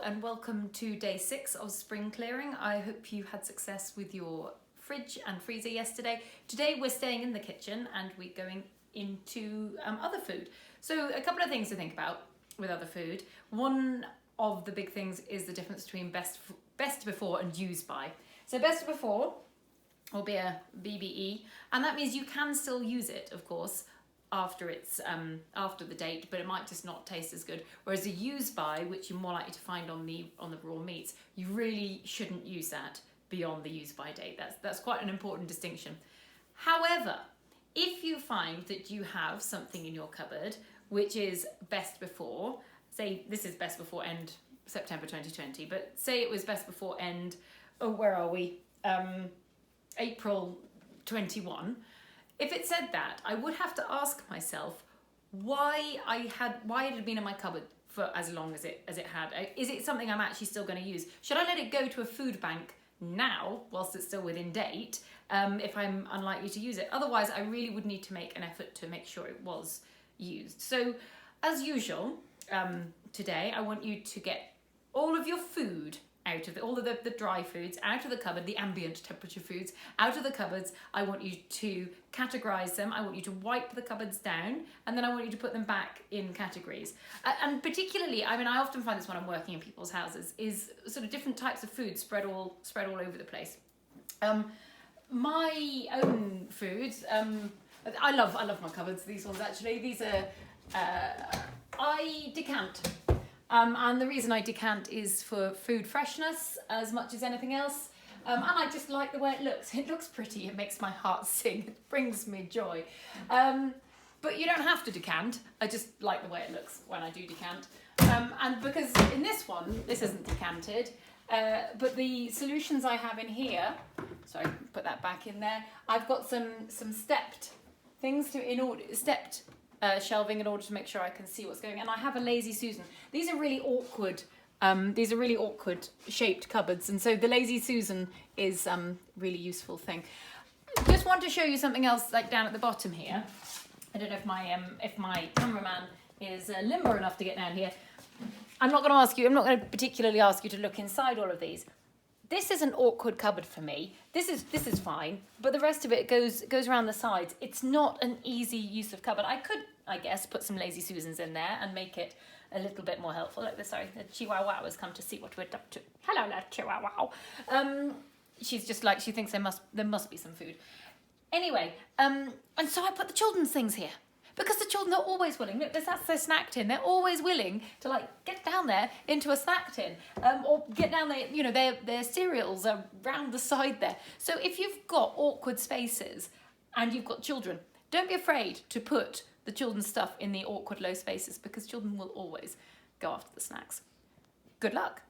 and welcome to day 6 of spring clearing. I hope you had success with your fridge and freezer yesterday. Today we're staying in the kitchen and we're going into other food. So a couple of things to think about with other food. One of the big things is the difference between best before and use by. So best before will be a BBE, and that means you can still use it, of course, after it's after the date, but it might just not taste as good. Whereas a use by, which you're more likely to find on the raw meats, you really shouldn't use that beyond the use by date. That's quite an important distinction. However, if you find that you have something in your cupboard which is best before, say this is best before end September 2020, but say it was best before end, where are we? April 21. If it said that, I would have to ask myself why it had been in my cupboard for as long as it had. Is it something I'm actually still going to use? Should I let it go to a food bank now whilst it's still within date if I'm unlikely to use it? Otherwise, I really would need to make an effort to make sure it was used. So, as usual, today I want you to get all of your food out of all of the dry foods out of the cupboard, the ambient temperature foods out of the cupboards. I want you to categorize them. I want you to wipe the cupboards down, and then I want you to put them back in categories. And particularly, I mean, I often find this when I'm working in people's houses, is sort of different types of food spread all over the place. My own foods, I love my cupboards. These ones actually. These are I decant. And the reason I decant is for food freshness as much as anything else. And I just like the way it looks. It looks pretty. It makes my heart sing. It brings me joy. But you don't have to decant. I just like the way it looks when I do decant. And because in this one, this isn't decanted, but the solutions I have in here, sorry, put that back in there. I've got some stepped things stepped shelving in order to make sure I can see what's going on. And I have a Lazy Susan. These are really awkward. These are really awkward shaped cupboards, and so the Lazy Susan is really useful thing. Just want to show you something else, like down at the bottom here. I don't know if my cameraman is limber enough to get down here. I'm not going to particularly ask you to look inside all of these. This is an awkward cupboard for me. This is fine, but the rest of it goes around the sides. It's not an easy use of cupboard. I could, I guess, put some Lazy Susans in there and make it a little bit more helpful. Like this, sorry, the Chihuahua has come to see what we're up to. Hello there, Chihuahua. She's just like, she thinks there must be some food. Anyway, and so I put the children's things here. Because the children are always willing. Look, that's their snack tin. They're always willing to get down there into a snack tin, or get down there. You know, their cereals are round the side there. So if you've got awkward spaces and you've got children, don't be afraid to put the children's stuff in the awkward low spaces, because children will always go after the snacks. Good luck.